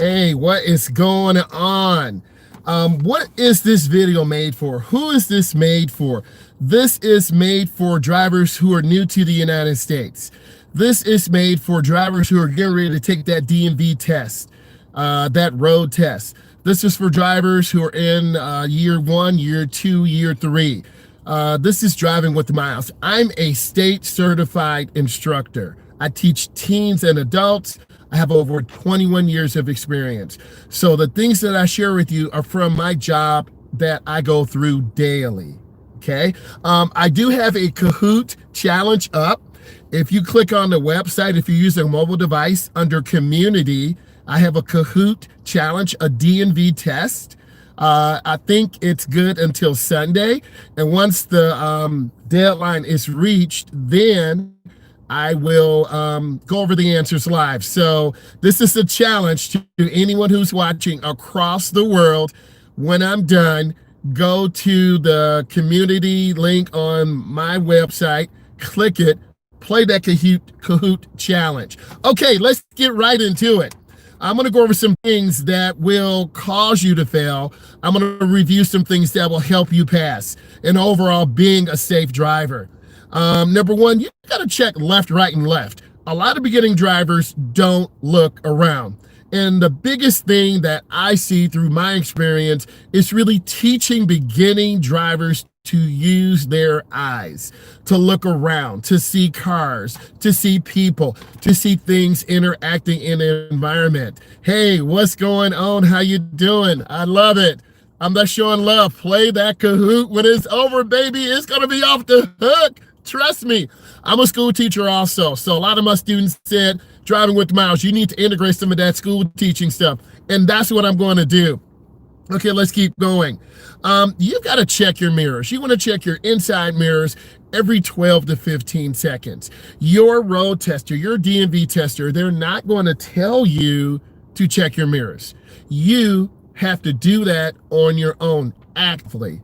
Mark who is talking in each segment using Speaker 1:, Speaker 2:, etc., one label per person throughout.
Speaker 1: Hey, what is going on? What is this video made for? Who is this made for? This is made for drivers who are new to the United States. This is made for drivers who are getting ready to take that DMV test, that road test. This is for drivers who are in year 1, year 2, year 3. This is Driving with Miles. I'm a state certified instructor. I teach teens and adults. I have over 21 years of experience. So the things that I share with you are from my job that I go through daily. Okay. I do have a Kahoot challenge up. If you click on the website, if you use a mobile device under community, I have a Kahoot challenge, a DMV test. I think it's good until Sunday. And once the deadline is reached, then I will go over the answers live. So this is a challenge to anyone who's watching across the world. When I'm done, go to the community link on my website, click it, play that Kahoot challenge. Okay, let's get right into it. I'm going to go over some things that will cause you to fail. I'm going to review some things that will help you pass, and overall being a safe driver. Number one, you got to check left, right, and left. A lot of beginning drivers don't look around. And the biggest thing that I see through my experience is really teaching beginning drivers to use their eyes, to look around, to see cars, to see people, to see things interacting in an environment. Hey, what's going on? How you doing? I love it. I'm not showing love. Play that Kahoot. When it's over, baby, it's going to be off the hook. Trust me. I'm a school teacher also. So a lot of my students said, Driving with Miles, you need to integrate some of that school teaching stuff. And that's what I'm going to do. Okay, let's keep going. You've got to check your mirrors. You want to check your inside mirrors every 12 to 15 seconds. Your road tester, your DMV tester, they're not going to tell you to check your mirrors. You have to do that on your own, actively.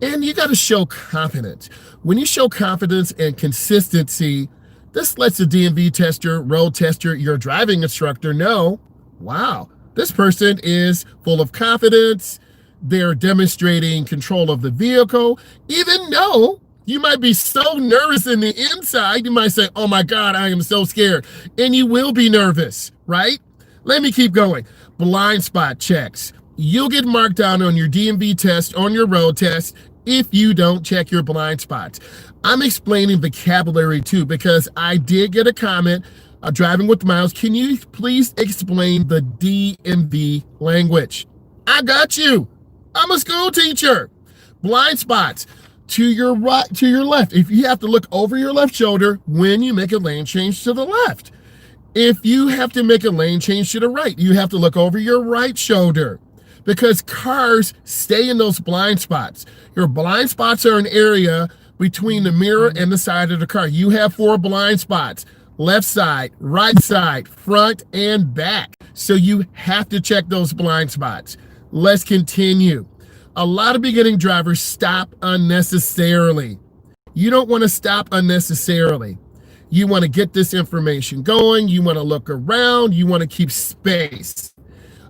Speaker 1: And you got to show confidence. When you show confidence and consistency, this lets the DMV tester, road tester, your driving instructor know, wow, this person is full of confidence. They're demonstrating control of the vehicle. Even though you might be so nervous in the inside, you might say, oh my God, I am so scared. And you will be nervous, right? Let me keep going. Blind spot checks. You'll get marked down on your DMV test, on your road test, if you don't check your blind spots. I'm explaining vocabulary too, because I did get a comment, Driving with Miles, can you please explain the DMV language? I got you. I'm a school teacher. Blind spots. To your right, to your left. If you have to look over your left shoulder when you make a lane change to the left. If you have to make a lane change to the right, you have to look over your right shoulder, because cars stay in those blind spots. Your blind spots are an area between the mirror and the side of the car. You have 4 blind spots: left side, right side, front, and back. So you have to check those blind spots. Let's continue. A lot of beginning drivers stop unnecessarily. You don't want to stop unnecessarily. You want to get this information going. You want to look around. You want to keep space.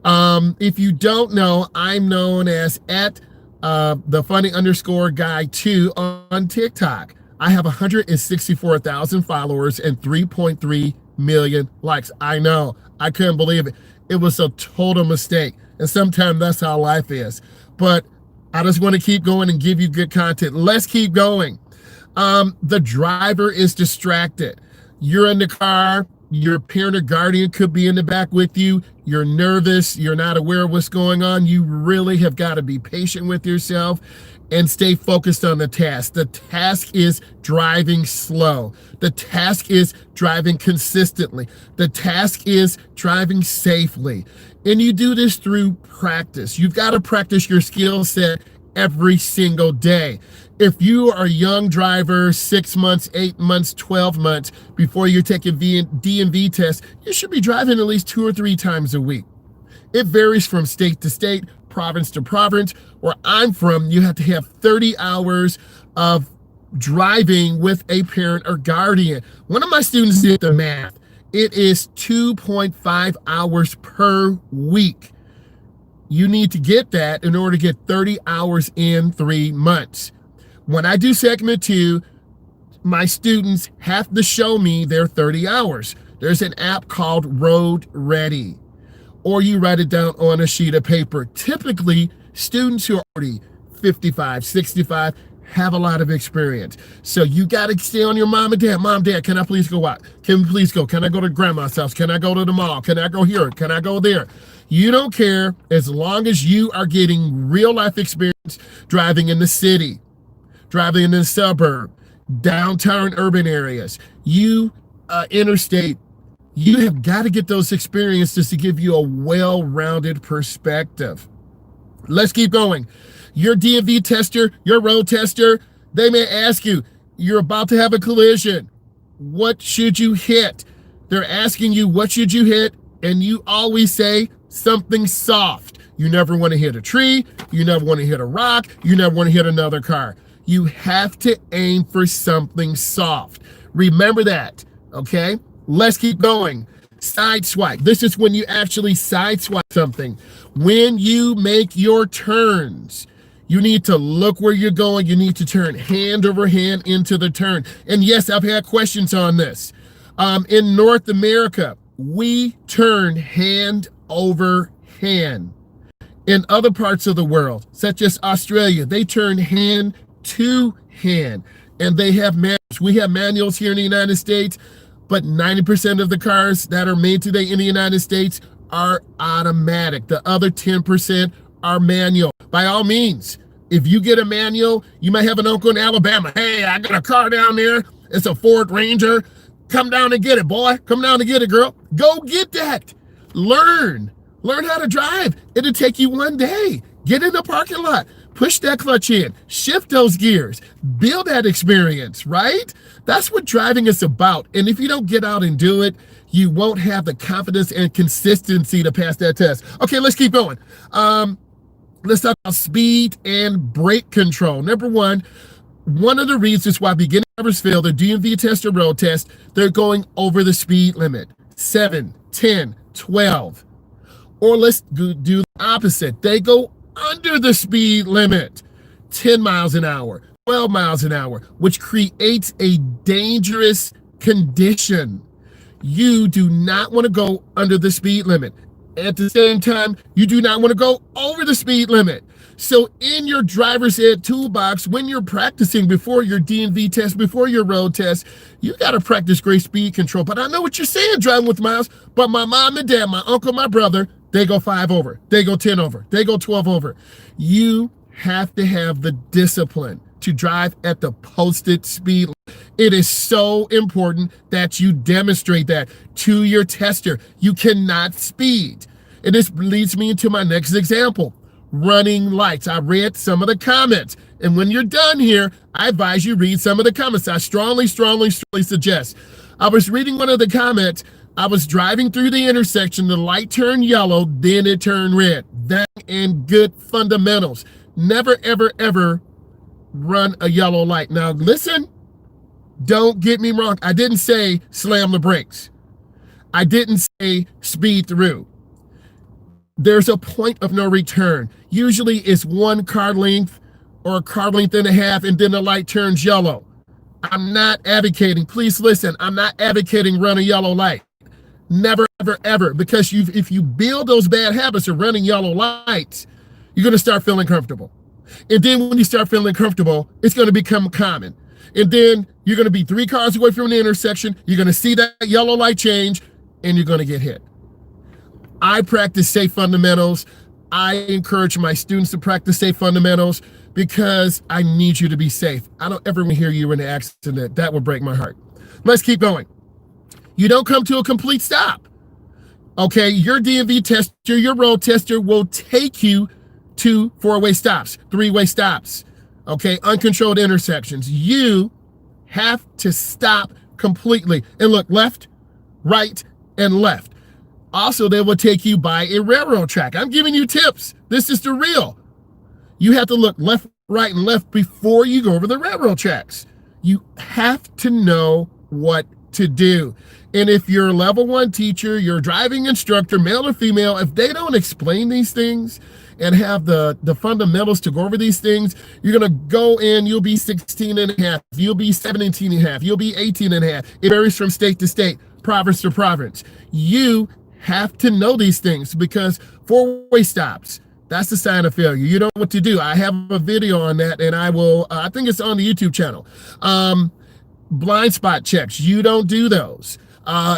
Speaker 1: If you don't know, I'm known as at the funny_guy2 on TikTok. I have 164,000 followers and 3.3 million likes. I know, I couldn't believe it. It was a total mistake. And sometimes that's how life is. But I just want to keep going and give you good content. Let's keep going. The driver is distracted. You're in the car. Your parent or guardian could be in the back with you. You're nervous. You're not aware of what's going on. You really have got to be patient with yourself and stay focused on the task. The task is driving slow. The task is driving consistently. The task is driving safely. And you do this through practice. You've got to practice your skill set every single day. If you are a young driver, 6 months, 8 months, 12 months before you're taking DMV test, you should be driving at least 2 or 3 times a week. It varies from state to state, province to province. Where I'm from, you have to have 30 hours of driving with a parent or guardian. One of my students did the math. It is 2.5 hours per week. You need to get that in order to get 30 hours in 3 months. When I do segment 2, my students have to show me their 30 hours. There's an app called Road Ready, or you write it down on a sheet of paper. Typically, students who are already 55, 65 have a lot of experience. So you got to stay on your mom and dad. Mom, dad, can I please go out? Can we please go? Can I go to grandma's house? Can I go to the mall? Can I go here? Can I go there? You don't care as long as you are getting real life experience driving in the city, driving in the suburb, downtown urban areas, interstate. You have got to get those experiences to give you a well-rounded perspective. Let's keep going. Your DMV tester, your road tester, they may ask you, you're about to have a collision. What should you hit? They're asking you, what should you hit? And you always say something soft. You never want to hit a tree. You never want to hit a rock. You never want to hit another car. You have to aim for something soft. Remember that, okay? Let's keep going. Side swipe. This is when you actually side swipe something. When you make your turns, you need to look where you're going. You need to turn hand over hand into the turn. And yes, I've had questions on this. In North America, we turn hand over hand. In other parts of the world, such as Australia, they turn hand to hand, and they have manuals. We have manuals here in the United States, but 90% of the cars that are made today in the United States are automatic. The other 10% are manual. By all means, if you get a manual, you might have an uncle in Alabama. Hey, I got a car down there. It's a Ford Ranger. Come down and get it, boy. Come down and get it, girl. Go get that. Learn how to drive. It'll take you one day. Get in the parking lot. Push that clutch in, shift those gears, build that experience, right? That's what driving is about. And if you don't get out and do it, you won't have the confidence and consistency to pass that test. Okay, let's keep going. Let's talk about speed and brake control. Number one of the reasons why beginning drivers fail their DMV test or road test, they're going over the speed limit, 7, 10, 12. Or let's do the opposite. They go under the speed limit, 10 miles an hour, 12 miles an hour, which creates a dangerous condition. You do not want to go under the speed limit. At the same time, you do not want to go over the speed limit. So in your driver's ed toolbox, when you're practicing before your DMV test, before your road test, you got to practice great speed control. But I know what you're saying, driving with miles, but my mom and dad, my uncle, my brother, they go 5 over, they go 10 over, they go 12 over. You have to have the discipline to drive at the posted speed. It is so important that you demonstrate that to your tester. You cannot speed. And this leads me into my next example, running lights. I read some of the comments. And when you're done here, I advise you read some of the comments. I strongly suggest. I was reading one of the comments. I was driving through the intersection, the light turned yellow, then it turned red. That and good fundamentals. Never, ever, ever run a yellow light. Now listen, don't get me wrong. I didn't say slam the brakes. I didn't say speed through. There's a point of no return. Usually it's 1 car length or a car length and a half, and then the light turns yellow. I'm not advocating, please listen, I'm not advocating run a yellow light. Never, ever, ever, because if you build those bad habits of running yellow lights, you're going to start feeling comfortable. And then when you start feeling comfortable, it's going to become common. And then you're going to be 3 cars away from the intersection. You're going to see that yellow light change, and you're going to get hit. I practice safe fundamentals. I encourage my students to practice safe fundamentals because I need you to be safe. I don't ever want to hear you in an accident. That would break my heart. Let's keep going. You don't come to a complete stop. Okay, your DMV tester, your road tester will take you to 4-way stops, 3-way stops, okay, uncontrolled intersections. You have to stop completely and look left, right, and left. Also, they will take you by a railroad track. I'm giving you tips. This is the real. You have to look left, right, and left before you go over the railroad tracks. You have to know what to do. And if your level 1 teacher, your driving instructor, male or female, if they don't explain these things and have the fundamentals to go over these things, you're going to go in, you'll be 16 and a half, you'll be 17 and a half, you'll be 18 and a half. It varies from state to state, province to province. You have to know these things, because four-way stops, that's a sign of failure. You don't know what to do. I have a video on that, and I will, I think it's on the YouTube channel. Blind spot checks, you don't do those.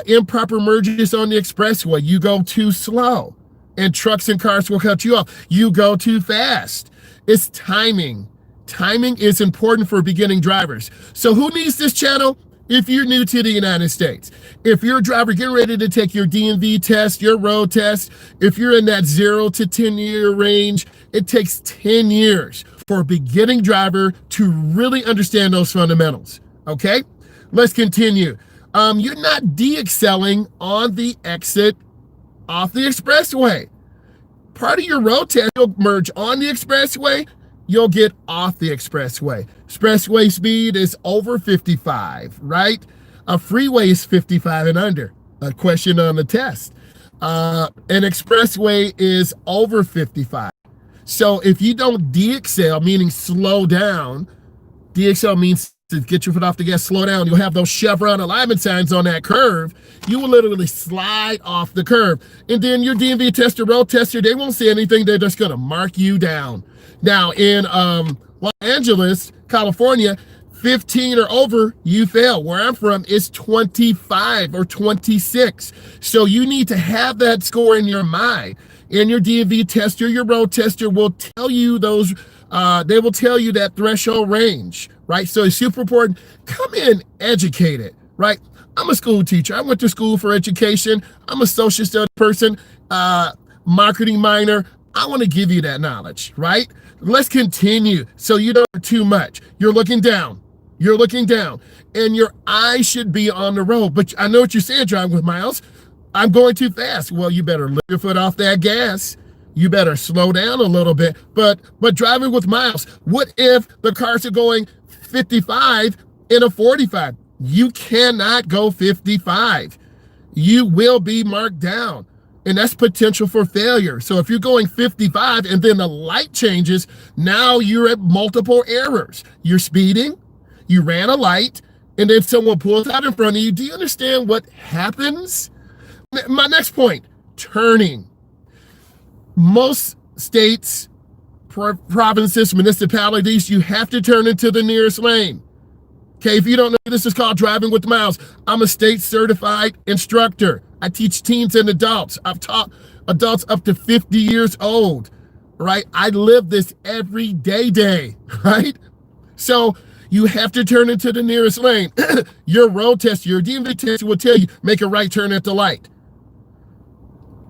Speaker 1: Improper merges on the expressway, you go too slow, and trucks and cars will cut you off. You go too fast. It's timing. Timing is important for beginning drivers. So who needs this channel? If you're new to the United States, if you're a driver getting ready to take your DMV test, your road test, if you're in that 0 to 10 year range, it takes 10 years for a beginning driver to really understand those fundamentals. Okay, let's continue. You're not de-excelling on the exit off the expressway. Part of your road test, you'll merge on the expressway, you'll get off the expressway. Expressway speed is over 55, right? A freeway is 55 and under. A question on the test. An expressway is over 55. So if you don't de-excel, meaning slow down, de-excel means to get your foot off the gas, slow down. You'll have those Chevron alignment signs on that curve. You will literally slide off the curve. And then your DMV tester, road tester, they won't see anything. They're just going to mark you down. Now, in Los Angeles, California, 15 or over, you fail. Where I'm from, it's 25 or 26. So you need to have that score in your mind. And your DMV tester, your road tester will tell you those, they will tell you that threshold range, right? So it's super important. Come in educated, right? I'm a school teacher. I went to school for education. I'm a social studies person, marketing minor. I want to give you that knowledge, right? Let's continue so you don't have too much. You're looking down. You're looking down. And your eyes should be on the road. But I know what you're saying, driving with miles. I'm going too fast. Well, you better lift your foot off that gas. You better slow down a little bit. But driving with miles, what if the cars are going 55 in a 45? You cannot go 55. You will be marked down. And that's potential for failure. So if you're going 55 and then the light changes, now you're at multiple errors. You're speeding, you ran a light, and then someone pulls out in front of you. Do you understand what happens? My next point, turning. Most states, provinces, municipalities, you have to turn into the nearest lane. Okay, if you don't know, this is called driving with miles. I'm a state certified instructor. I teach teens and adults. I've taught adults up to 50 years old, right? I live this every day, right? So you have to turn into the nearest lane. Your road tester, your DMV tester will tell you, make a right turn at the light.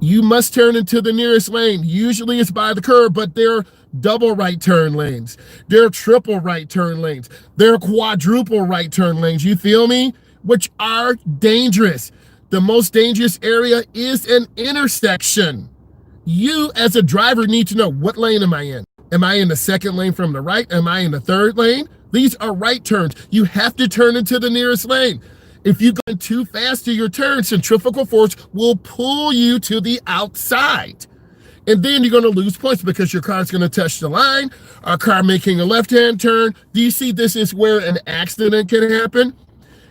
Speaker 1: You must turn into the nearest lane. Usually it's by the curb, but there are double right turn lanes. There are triple right turn lanes. There are quadruple right turn lanes. You feel me? Which are dangerous. The most dangerous area is an intersection. You as a driver need to know, what lane am I in? Am I in the second lane from the right? Am I in the third lane? These are right turns. You have to turn into the nearest lane. If you go too fast to your turn, centrifugal force will pull you to the outside. And then you're going to lose points because your car's going to touch the line, a car making a left-hand turn. Do you see this is where an accident can happen?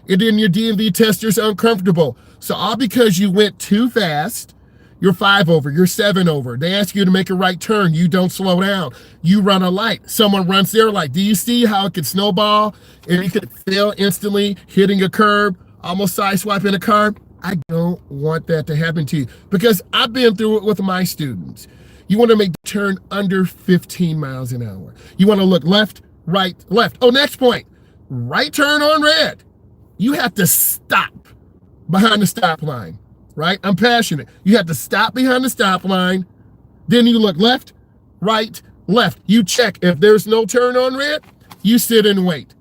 Speaker 1: And then your DMV tester's uncomfortable. So all because you went too fast, you're 5 over, you're 7 over. They ask you to make a right turn. You don't slow down. You run a light. Someone runs their light. Do you see how it could snowball and you could fail instantly, hitting a curb, almost sideswiping a car? I don't want that to happen to you because I've been through it with my students. You want to make the turn under 15 miles an hour. You want to look left, right, left. Oh, next point, right turn on red. You have to stop behind the stop line, right? I'm passionate. You have to stop behind the stop line. Then you look left, right, left. You check. If there's no turn on red, you sit and wait.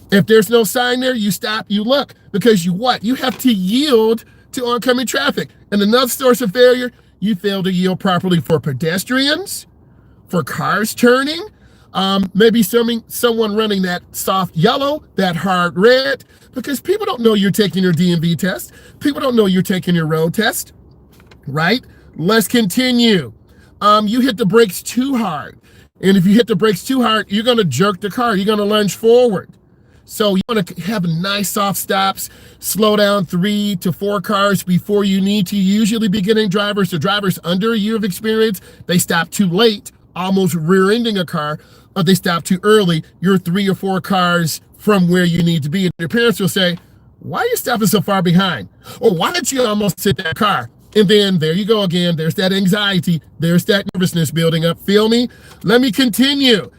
Speaker 1: If there's no sign there, you stop, you look, because you what? You have to yield to oncoming traffic. And another source of failure, you fail to yield properly for pedestrians, for cars turning, Maybe someone running that soft yellow, that hard red, because people don't know you're taking your DMV test. People don't know you're taking your road test, right? Let's continue. You hit the brakes too hard. And if you hit the brakes too hard, you're going to jerk the car. You're going to lunge forward. So you want to have nice soft stops, slow down 3 to 4 cars before you need to. Usually beginning drivers or drivers under a year of experience, they stop too late, almost rear-ending a car, or they stop too early. You're 3 or 4 cars from where you need to be. And your parents will say, why are you stopping so far behind? Or why did you almost hit that car? And then there you go again. There's that anxiety. There's that nervousness building up. Feel me? Let me continue.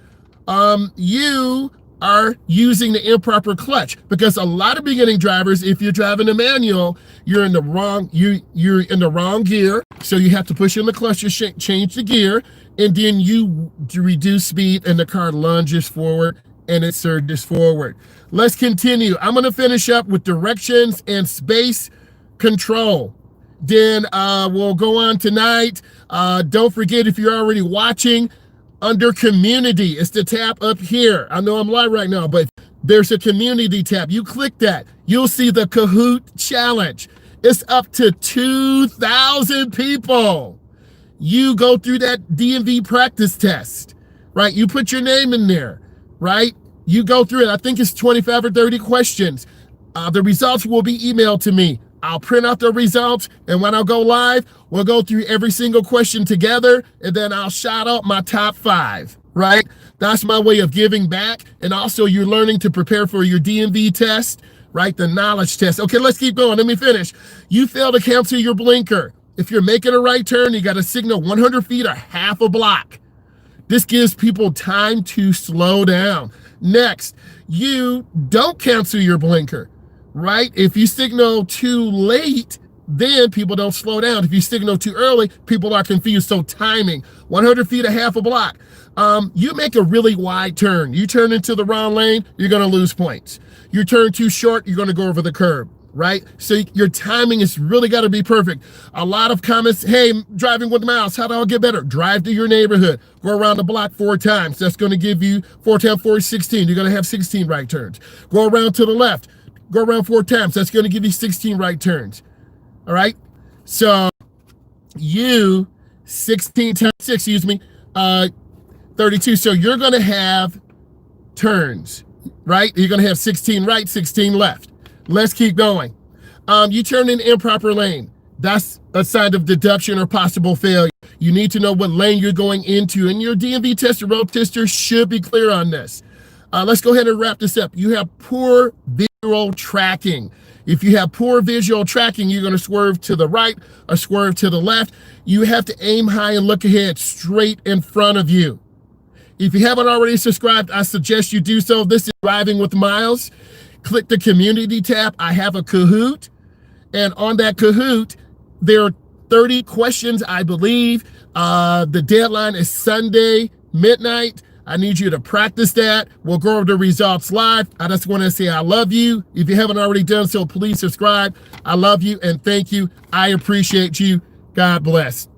Speaker 1: You are using the improper clutch, because a lot of beginning drivers, if you're driving a manual, you're in the wrong gear. So you have to push in the clutch to change the gear, and then you reduce speed and the car lunges forward and it surges forward. Let's continue. I'm going to finish up with directions and space control. Then we'll go on tonight. Don't forget, if you're already watching, under community, it's the tab up here. I know I'm live right now, but there's a community tab. You click that, you'll see the Kahoot challenge. It's up to 2,000 people. You go through that DMV practice test, right? You put your name in there, right? You go through it. I think it's 25 or 30 questions. The results will be emailed to me. I'll print out the results, and when I go live, we'll go through every single question together, and then I'll shout out my top 5, right? That's my way of giving back. And also, you're learning to prepare for your DMV test, right? The knowledge test. Okay, let's keep going. Let me finish. You fail to cancel your blinker. If you're making a right turn, you got to signal 100 feet or half a block. This gives people time to slow down. Next, you don't cancel your blinker, right? If you signal too late, then people don't slow down. If you signal too early, people are confused. So timing, 100 feet or half a block. You make a really wide turn. You turn into the wrong lane, you're going to lose points. You turn too short, you're going to go over the curb, right? So your timing is really got to be perfect. A lot of comments, hey, driving with miles, how do I get better? Drive to your neighborhood, go around the block 4 times. That's going to give you 4 times 4 is 16. You're going to have 16 right turns. Go around to the left, go around 4 times. That's going to give you 16 right turns. All right. So you 16 times 6, excuse me, 32. So you're going to have turns, right? You're going to have 16 right, 16 left. Let's keep going. You turn in improper lane. That's a sign of deduction or possible failure. You need to know what lane you're going into, and your DMV tester, road tester should be clear on this. Let's go ahead and wrap this up. You have poor visual tracking. If you have poor visual tracking, you're going to swerve to the right or swerve to the left. You have to aim high and look ahead, straight in front of you. If you haven't already subscribed, I suggest you do so. This is Driving with Miles. Click the community tab. I have a Kahoot. And on that Kahoot, there are 30 questions, I believe. The deadline is Sunday, midnight. I need you to practice that. We'll go over the results live. I just want to say I love you. If you haven't already done so, please subscribe. I love you and thank you. I appreciate you. God bless.